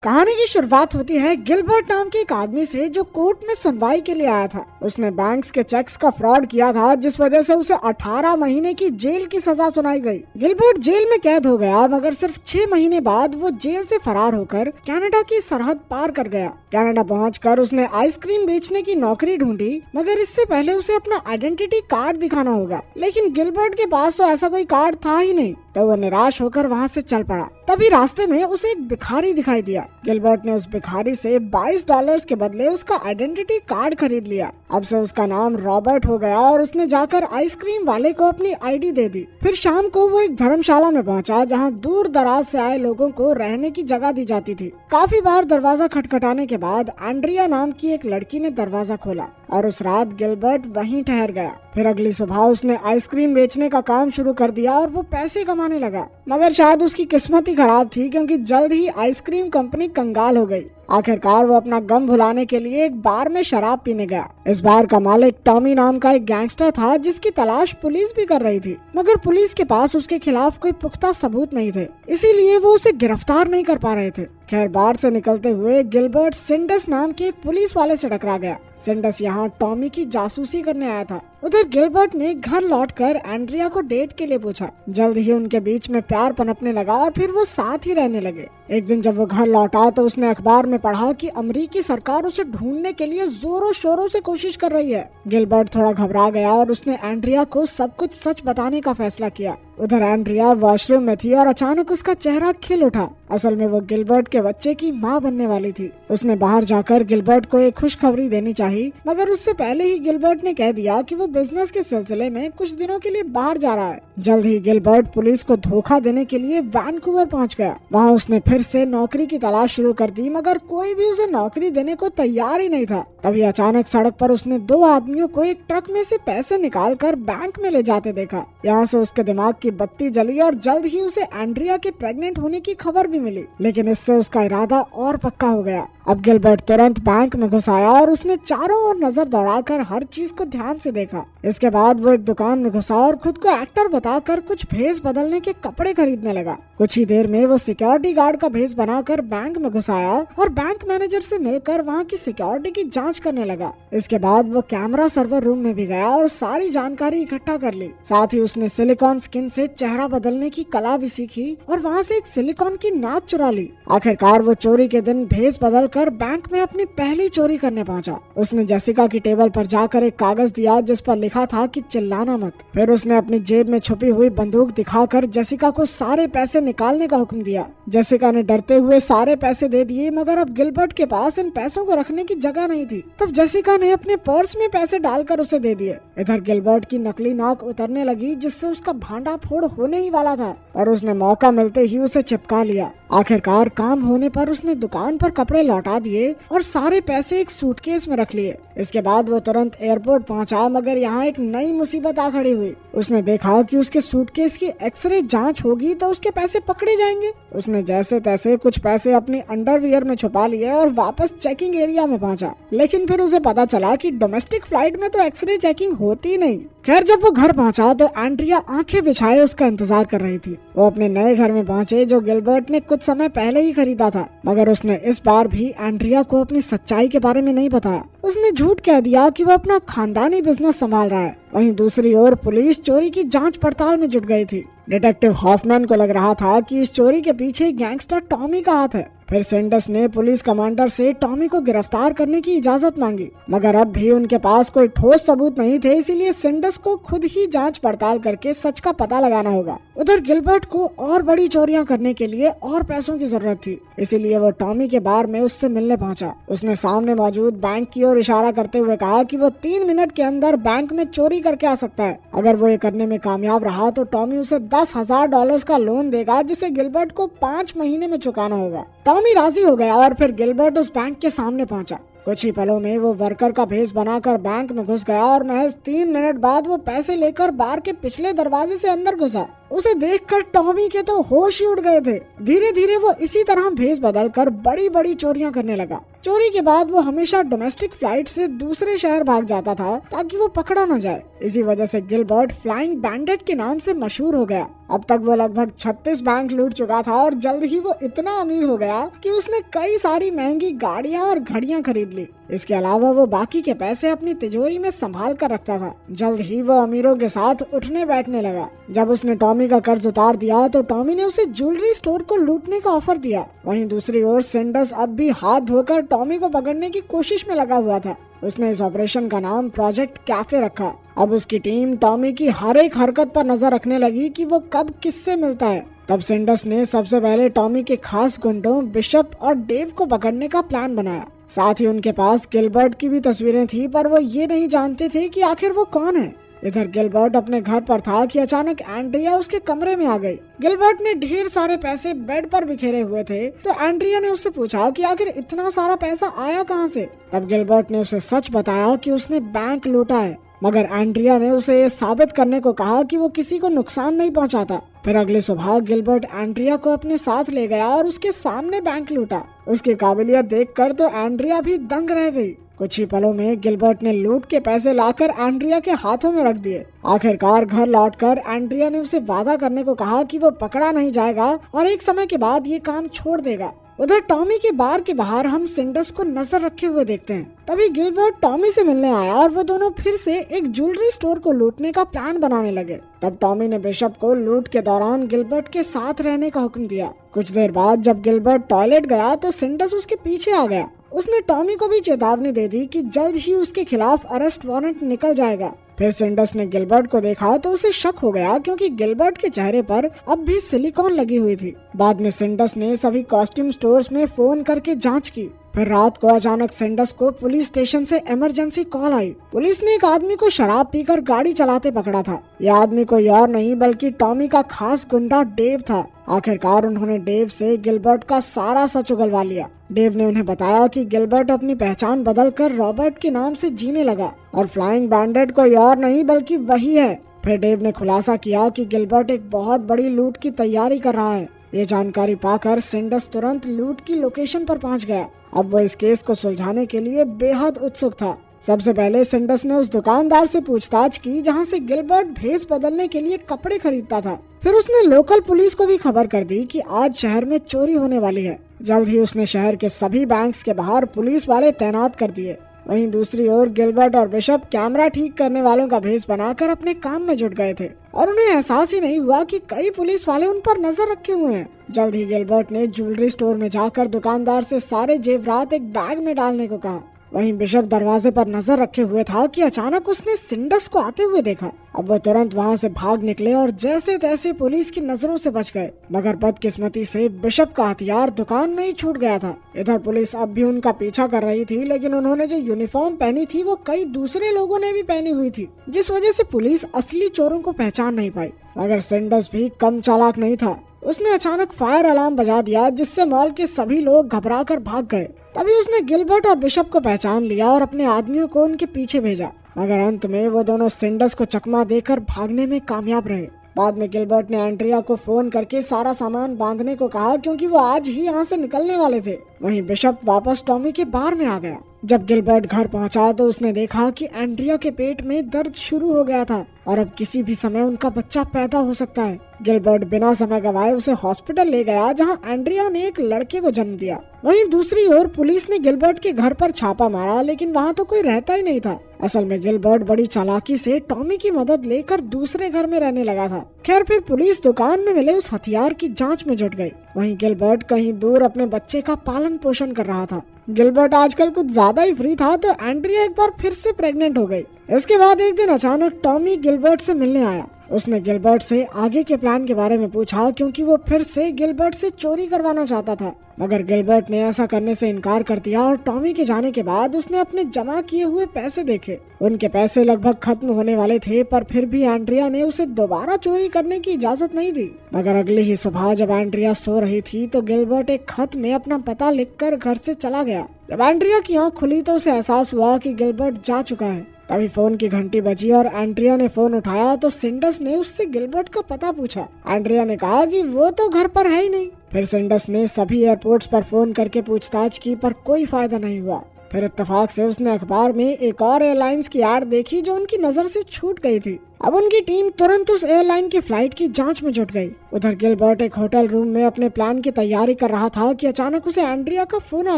कहानी की शुरुआत होती है गिलबर्ट नाम के एक आदमी से जो कोर्ट में सुनवाई के लिए आया था। उसने बैंक्स के चेक्स का फ्रॉड किया था, जिस वजह से उसे 18 महीने की जेल की सजा सुनाई गई। गिलबर्ट जेल में कैद हो गया, मगर सिर्फ 6 महीने बाद वो जेल से फरार होकर कनाडा की सरहद पार कर गया। कनाडा पहुंचकर उसने आइसक्रीम बेचने की नौकरी ढूंढी, मगर इससे पहले उसे अपना आइडेंटिटी कार्ड दिखाना होगा। लेकिन गिलबर्ट के पास तो ऐसा कोई कार्ड था ही नहीं, तो वो निराश होकर वहाँ से चल पड़ा। तभी रास्ते में उसे एक भिखारी दिखाई दिया। गिलबर्ट ने उस भिखारी से $22 के बदले उसका आइडेंटिटी कार्ड खरीद लिया। अब से उसका नाम रॉबर्ट हो गया और उसने जाकर आइसक्रीम वाले को अपनी आईडी दे दी। फिर शाम को वो एक धर्मशाला में पहुंचा, जहां दूर दराज से आए लोगों को रहने की जगह दी जाती थी। काफी बार दरवाजा खटखटाने के बाद एंड्रिया नाम की एक लड़की ने दरवाजा खोला और उस रात गिलबर्ट वहीं ठहर गया। फिर अगली सुबह उसने आइसक्रीम बेचने का काम शुरू कर दिया और वो पैसे कमाने लगा। मगर शायद उसकी किस्मत ही खराब थी, क्योंकि जल्द ही आइसक्रीम कंपनी कंगाल हो गई। आखिरकार वो अपना गम भुलाने के लिए एक बार में शराब पीने गया। इस बार का मालिक टॉमी नाम का एक गैंगस्टर था, जिसकी तलाश पुलिस भी कर रही थी, मगर पुलिस के पास उसके खिलाफ कोई पुख्ता सबूत नहीं थे, इसीलिए वो उसे गिरफ्तार नहीं कर पा रहे थे। खैर, बार से निकलते हुए गिलबर्ट सिंडस नाम के एक पुलिस वाले से टकरा गया। सिंडस यहाँ टॉमी की जासूसी करने आया था। उधर गिलबर्ट ने घर लौटकर एंड्रिया को डेट के लिए पूछा। जल्द ही उनके बीच में प्यार पनपने लगा और फिर वो साथ ही रहने लगे। एक दिन जब वो घर लौटा तो उसने अखबार में पढ़ा कि अमेरिकी सरकार उसे ढूंढने के लिए जोरों शोरों से कोशिश कर रही है। गिलबर्ट थोड़ा घबरा गया और उसने एंड्रिया को सब कुछ सच बताने का फैसला किया। उधर एंड्रिया वॉशरूम में थी और अचानक उसका चेहरा खिल उठा। असल में वो गिलबर्ट के बच्चे की माँ बनने वाली थी। उसने बाहर जाकर गिलबर्ट को एक खुशखबरी देनी चाहिए, मगर उससे पहले ही गिलबर्ट ने कह दिया कि वो बिजनेस के सिलसिले में कुछ दिनों के लिए बाहर जा रहा है। जल्द ही गिलबर्ट पुलिस को धोखा देने के लिए वैनकूवर पहुंच गया। वहाँ उसने फिर से नौकरी की तलाश शुरू कर दी, मगर कोई भी उसे नौकरी देने को तैयार ही नहीं था। तभी अचानक सड़क पर उसने 2 आदमियों को एक ट्रक में से पैसे निकालकर बैंक में ले जाते देखा। यहाँ से उसके दिमाग की बत्ती जली और जल्द ही उसे एंड्रिया के प्रेग्नेंट होने की खबर भी मिली, लेकिन इससे उसका इरादा और पक्का हो गया। अब गिलबर्ट तुरंत बैंक में घुस आया और उसने चारों ओर नजर दौड़ाकर हर चीज को ध्यान से देखा। इसके बाद वो एक दुकान में घुसा और खुद को एक्टर बताकर कुछ भेस बदलने के कपड़े खरीदने लगा। कुछ ही देर में वो सिक्योरिटी गार्ड का भेस बनाकर बैंक में घुस आया और बैंक मैनेजर से मिलकर वहाँ की सिक्योरिटी की जांच करने लगा। इसके बाद वो कैमरा सर्वर रूम में भी गया और सारी जानकारी इकट्ठा कर ली। साथ ही उसने सिलिकॉन स्किन से चेहरा बदलने की कला भी सीखी और वहाँ से एक सिलिकॉन की नाक चुरा ली। आखिरकार वो चोरी के दिन भेस बदल कर बैंक में अपनी पहली चोरी करने पहुंचा। उसने जेसिका की टेबल पर जाकर एक कागज दिया जिस पर लिखा था कि चिल्लाना मत। फिर उसने अपनी जेब में छुपी हुई बंदूक दिखाकर जेसिका को सारे पैसे निकालने का हुक्म दिया। जेसिका ने डरते हुए सारे पैसे दे दिए, मगर अब गिलबर्ट के पास इन पैसों को रखने की जगह नहीं थी। तब जेसिका ने अपने पर्स में पैसे डालकर उसे दे दिए। इधर गिलबर्ट की नकली नाक उतरने लगी, जिससे उसका भांडा फोड़ होने ही वाला था, और उसने मौका मिलते ही उसे चिपका लिया। आखिरकार काम होने पर उसने दुकान पर कपड़े लौटा दिए और सारे पैसे एक सूटकेस में रख लिए। इसके बाद वो तुरंत एयरपोर्ट पहुंचा, मगर यहाँ एक नई मुसीबत आ खड़ी हुई। उसने देखा कि उसके सूटकेस की एक्सरे जांच होगी तो उसके पैसे पकड़े जाएंगे। उसने जैसे तैसे कुछ पैसे अपनी अंडरवियर में छुपा लिए और वापस चेकिंग एरिया में पहुंचा। लेकिन फिर उसे पता चला कि डोमेस्टिक फ्लाइट में तो एक्सरे चेकिंग होती नहीं। खैर, जब वो घर पहुंचा तो एंड्रिया आंखें बिछाए उसका इंतजार कर रही थी। वो अपने नए घर में पहुंचे, जो गिलबर्ट ने कुछ समय पहले ही खरीदा था, मगर उसने इस बार भी एंड्रिया को अपनी सच्चाई के बारे में नहीं बताया। उसने झूठ कह दिया कि वो अपना खानदानी बिजनेस संभाल रहा है। वहीं दूसरी ओर पुलिस चोरी की जांच पड़ताल में जुट गई थी। डिटेक्टिव हॉफमैन को लग रहा था कि इस चोरी के पीछे गैंगस्टर टॉमी का हाथ है। फिर सिंडस ने पुलिस कमांडर से टॉमी को गिरफ्तार करने की इजाजत मांगी, मगर अब भी उनके पास कोई ठोस सबूत नहीं थे, इसीलिए सिंडस को खुद ही जांच पड़ताल करके सच का पता लगाना होगा। उधर गिलबर्ट को और बड़ी चोरियां करने के लिए और पैसों की जरूरत थी, इसीलिए वो टॉमी के बार में उससे मिलने पहुंचा। उसने सामने मौजूद बैंक की ओर इशारा करते हुए कहा कि वो 3 मिनट के अंदर बैंक में चोरी करके आ सकता है। अगर वो ये करने में कामयाब रहा तो टॉमी उसे $10,000 का लोन देगा, जिसे गिलबर्ट को 5 महीने में चुकाना होगा। टॉमी राजी हो गया और फिर गिलबर्ट उस बैंक के सामने पहुंचा। कुछ ही पलों में वो वर्कर का भेष बनाकर बैंक में घुस गया और महज 3 मिनट बाद वो पैसे लेकर बार के पिछले दरवाजे से अंदर घुसा। उसे देखकर टॉमी के तो होश ही उड़ गए थे। धीरे धीरे वो इसी तरह भेष बदलकर बड़ी बड़ी चोरियां करने लगा। चोरी के बाद वो हमेशा डोमेस्टिक फ्लाइट से दूसरे शहर भाग जाता था ताकि वो पकड़ा न जाए। इसी वजह से गिलबर्ट फ्लाइंग बैंडिट के नाम से मशहूर हो गया। अब तक वो लगभग 36 बैंक लूट चुका था और जल्द ही वो इतना अमीर हो गया कि उसने कई सारी महंगी गाड़ियां और घड़ियां खरीद ली। इसके अलावा वो बाकी के पैसे अपनी तिजोरी में संभाल कर रखता था। जल्द ही वो अमीरों के साथ उठने बैठने लगा। जब उसने टॉमी का कर्ज उतार दिया तो टॉमी ने उसे ज्वेलरी स्टोर को लूटने का ऑफर दिया। वहीं दूसरी ओर सेंडस अब भी हाथ धोकर टॉमी को पकड़ने की कोशिश में लगा हुआ था। उसने इस ऑपरेशन का नाम प्रोजेक्ट कैफे रखा। अब उसकी टीम टॉमी की हर एक हरकत पर नजर रखने लगी कि वो कब किससे मिलता है। तब सेंडस ने सबसे पहले टॉमी के खास गुंडों बिशप और डेव को पकड़ने का प्लान बनाया। साथ ही उनके पास गिलबर्ट की भी तस्वीरें थी, पर वो ये नहीं जानते थे कि आखिर वो कौन है। इधर गिलबर्ट अपने घर पर था कि अचानक एंड्रिया उसके कमरे में आ गई। गिलबर्ट ने ढेर सारे पैसे बेड पर बिखेरे हुए थे, तो एंड्रिया ने उससे पूछा कि आखिर इतना सारा पैसा आया कहां से। तब गिलबर्ट ने उसे सच बताया कि उसने बैंक लूटा है, मगर एंड्रिया ने उसे ये साबित करने को कहा कि वो किसी को नुकसान नहीं पहुंचाता। फिर अगली सुबह गिलबर्ट एंड्रिया को अपने साथ ले गया और उसके सामने बैंक लूटा। उसकी काबिलियत देखकर तो एंड्रिया भी दंग रह गई। कुछ ही पलों में गिलबर्ट ने लूट के पैसे लाकर एंड्रिया के हाथों में रख दिए। आखिरकार घर लौटकर एंड्रिया ने उसे वादा करने को कहा कि वो पकड़ा नहीं जाएगा और एक समय के बाद ये काम छोड़ देगा। उधर टॉमी के बार के बाहर हम सिंडस को नजर रखे हुए देखते हैं। तभी गिलबर्ट टॉमी से मिलने आया और वो दोनों फिर से एक ज्वेलरी स्टोर को लूटने का प्लान बनाने लगे। तब टॉमी ने बिशप को लूट के दौरान गिलबर्ट के साथ रहने का हुक्म दिया। कुछ देर बाद जब गिलबर्ट टॉयलेट गया तो सिंडस उसके पीछे आ गया। उसने टॉमी को भी चेतावनी दे दी कि जल्द ही उसके खिलाफ अरेस्ट वारंट निकल जाएगा। फिर सिंडस ने गिलबर्ट को देखा तो उसे शक हो गया, क्योंकि गिलबर्ट के चेहरे पर अब भी सिलिकॉन लगी हुई थी। बाद में सिंडस ने सभी कॉस्ट्यूम स्टोर्स में फोन करके जांच की। फिर रात को अचानक सिंडस को पुलिस स्टेशन से इमरजेंसी कॉल आई। पुलिस ने एक आदमी को शराब पीकर गाड़ी चलाते पकड़ा था। यह आदमी कोई और नहीं बल्कि टॉमी का खास गुंडा डेव था। आखिरकार उन्होंने डेव से गिलबर्ट का सारा सच उगलवा लिया। डेव ने उन्हें बताया कि गिलबर्ट अपनी पहचान बदलकर रॉबर्ट के नाम से जीने लगा और फ्लाइंग बैंडेड कोई और नहीं बल्कि वही है। फिर डेव ने खुलासा किया कि गिलबर्ट एक बहुत बड़ी लूट की तैयारी कर रहा है। ये जानकारी पाकर सिंडस तुरंत लूट की लोकेशन पर पहुंच गया। अब वो इस केस को सुलझाने के लिए बेहद उत्सुक था। सबसे पहले सिंडस ने उस दुकानदार से पूछताछ की जहां से गिलबर्ट भेस बदलने के लिए कपड़े खरीदता था। फिर उसने लोकल पुलिस को भी खबर कर दी कि आज शहर में चोरी होने वाली है। जल्द ही उसने शहर के सभी बैंक्स के बाहर पुलिस वाले तैनात कर दिए। वहीं दूसरी ओर गिलबर्ट और बिशप कैमरा ठीक करने वालों का भेस बनाकर अपने काम में जुट गए थे और उन्हें एहसास ही नहीं हुआ कि कई पुलिस वाले उन पर नजर रखे हुए हैं। जल्द ही गिलबर्ट ने ज्वेलरी स्टोर में जाकर दुकानदार से सारे जेवरात एक बैग में डालने को कहा। वहीं बिशप दरवाजे पर नजर रखे हुए था कि अचानक उसने सिंडस को आते हुए देखा। अब वो तुरंत वहां से भाग निकले और जैसे तैसे पुलिस की नजरों से बच गए, मगर बदकिस्मती से बिशप का हथियार दुकान में ही छूट गया था। इधर पुलिस अब भी उनका पीछा कर रही थी, लेकिन उन्होंने जो यूनिफॉर्म पहनी थी वो कई दूसरे लोगों ने भी पहनी हुई थी, जिस वजह से पुलिस असली चोरों को पहचान नहीं पाई। मगर सिंडस भी कम चालाक नहीं था। उसने अचानक फायर अलार्म बजा दिया, जिससे मॉल के सभी लोग घबराकर भाग गए। तभी उसने गिलबर्ट और बिशप को पहचान लिया और अपने आदमियों को उनके पीछे भेजा, मगर अंत में वो दोनों सिंडस को चकमा देकर भागने में कामयाब रहे। बाद में गिलबर्ट ने एंड्रिया को फोन करके सारा सामान बांधने को कहा, क्योंकि वो आज ही यहाँ से निकलने वाले थे। वहीं बिशप वापस टॉमी के बार में आ गया। जब गिलबर्ट घर पहुंचा तो उसने देखा कि एंड्रिया के पेट में दर्द शुरू हो गया था और अब किसी भी समय उनका बच्चा पैदा हो सकता है। गिलबर्ट बिना समय गवाए उसे हॉस्पिटल ले गया, जहां एंड्रिया ने एक लड़के को जन्म दिया। वहीं दूसरी ओर पुलिस ने गिलबर्ट के घर पर छापा मारा, लेकिन वहां तो कोई रहता ही नहीं था। असल में गिलबर्ट बड़ी चालाकी से टॉमी की मदद लेकर दूसरे घर में रहने लगा था। खैर, फिर पुलिस दुकान में मिले उस हथियार की जांच में जुट गई। वहीं गिलबर्ट कहीं दूर अपने बच्चे का पालन पोषण कर रहा था। गिलबर्ट आजकल कुछ ज्यादा ही फ्री था तो एंड्रिया एक बार फिर से प्रेग्नेंट हो गई। इसके बाद एक दिन अचानक टॉमी गिलबर्ट से मिलने आया। उसने गिलबर्ट से आगे के प्लान के बारे में पूछा, क्योंकि वो फिर से गिलबर्ट से चोरी करवाना चाहता था। मगर गिलबर्ट ने ऐसा करने से इनकार कर दिया और टॉमी के जाने के बाद उसने अपने जमा किए हुए पैसे देखे। उनके पैसे लगभग खत्म होने वाले थे, पर फिर भी एंड्रिया ने उसे दोबारा चोरी करने की इजाजत नहीं दी। मगर अगली ही सुबह जब एंड्रिया सो रही थी तो गिलबर्ट एक खत में अपना पता लिखकर घर से चला गया। जब एंड्रिया की आंख खुली तो उसे एहसास हुआ कि गिलबर्ट जा चुका है। तभी फोन की घंटी बजी और एंड्रिया ने फोन उठाया तो सिंडस ने उससे गिलबर्ट का पता पूछा। एंड्रिया ने कहा कि वो तो घर पर है ही नहीं। फिर सिंडस ने सभी एयरपोर्ट्स पर फोन करके पूछताछ की, पर कोई फायदा नहीं हुआ। फिर इत्तेफाक से उसने अखबार में एक और एयरलाइंस की एड देखी जो उनकी नजर से छूट गई थी। अब उनकी टीम तुरंत उस एयरलाइन की फ्लाइट की जांच में जुट गई। उधर गिलबर्ट एक होटल रूम में अपने प्लान की तैयारी कर रहा था कि अचानक उसे एंड्रिया का फोन आ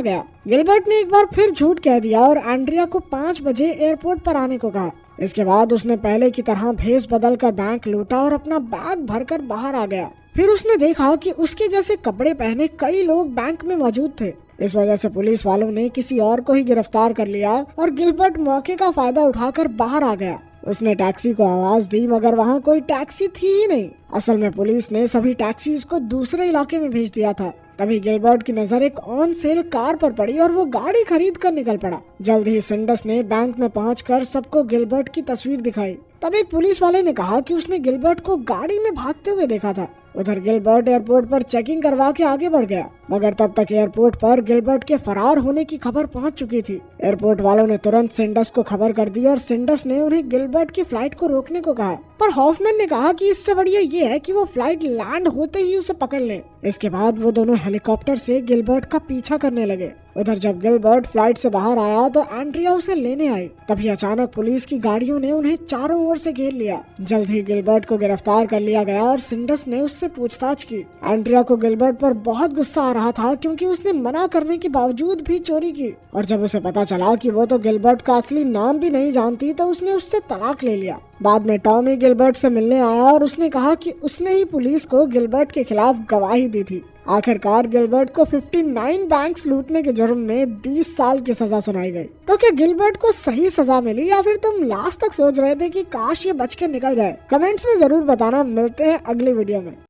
गया। गिलबर्ट ने एक बार फिर झूठ कह दिया और एंड्रिया को 5 बजे एयरपोर्ट पर आने को कहा। इसके बाद उसने पहले की तरह भेस बदल कर बैंक लूटा और अपना बैग भरकर बाहर आ गया। फिर उसने देखा कि उसके जैसे कपड़े पहने कई लोग बैंक में मौजूद थे। इस वजह से पुलिस वालों ने किसी और को ही गिरफ्तार कर लिया और गिलबर्ट मौके का फायदा उठाकर बाहर आ गया। उसने टैक्सी को आवाज दी मगर वहाँ कोई टैक्सी थी ही नहीं। असल में पुलिस ने सभी टैक्सीज को दूसरे इलाके में भेज दिया था। तभी गिलबर्ट की नजर एक ऑन सेल कार पर पड़ी और वो गाड़ी खरीद कर निकल पड़ा। जल्द ही सिंडस ने बैंक में पहुंचकर सबको गिलबर्ट की तस्वीर दिखाई। तब एक पुलिस वाले ने कहा कि उसने गिलबर्ट को गाड़ी में भागते हुए देखा था। उधर गिलबर्ट एयरपोर्ट पर चेकिंग करवा के आगे बढ़ गया मगर तब तक एयरपोर्ट पर गिलबर्ट के फरार होने की खबर पहुंच चुकी थी। एयरपोर्ट वालों ने तुरंत सिंडस को खबर कर दी और सिंडस ने उन्हें गिलबर्ट की फ्लाइट को रोकने को कहा। पर हॉफमैन ने कहा कि इससे बढ़िया ये है कि वो फ्लाइट लैंड होते ही उसे पकड़ ले। इसके बाद वो दोनों हेलीकॉप्टर से गिलबर्ट का पीछा करने लगे। उधर जब गिलबर्ट फ्लाइट से बाहर आया तो एंड्रिया उसे लेने आई। तभी अचानक पुलिस की गाड़ियों ने उन्हें चारों ओर से घेर लिया। जल्द ही गिलबर्ट को गिरफ्तार कर लिया गया और सिंडस ने उससे पूछताछ की। एंड्रिया को गिलबर्ट पर बहुत गुस्सा आ रहा था क्योंकि उसने मना करने के बावजूद भी चोरी की और जब उसे पता चला कि वो तो गिलबर्ट का असली नाम भी नहीं जानती तो उसने उससे तलाक ले लिया। बाद में टॉमी गिलबर्ट से मिलने आया और उसने कहा कि उसने ही पुलिस को गिलबर्ट के खिलाफ गवाही दी थी। आखिरकार गिलबर्ट को 59 बैंक्स लूटने के जुर्म में 20 साल की सजा सुनाई गई। तो क्या गिलबर्ट को सही सजा मिली या फिर तुम लास्ट तक सोच रहे थे कि काश ये बच के निकल जाए? कमेंट्स में जरूर बताना। मिलते हैं अगली वीडियो में।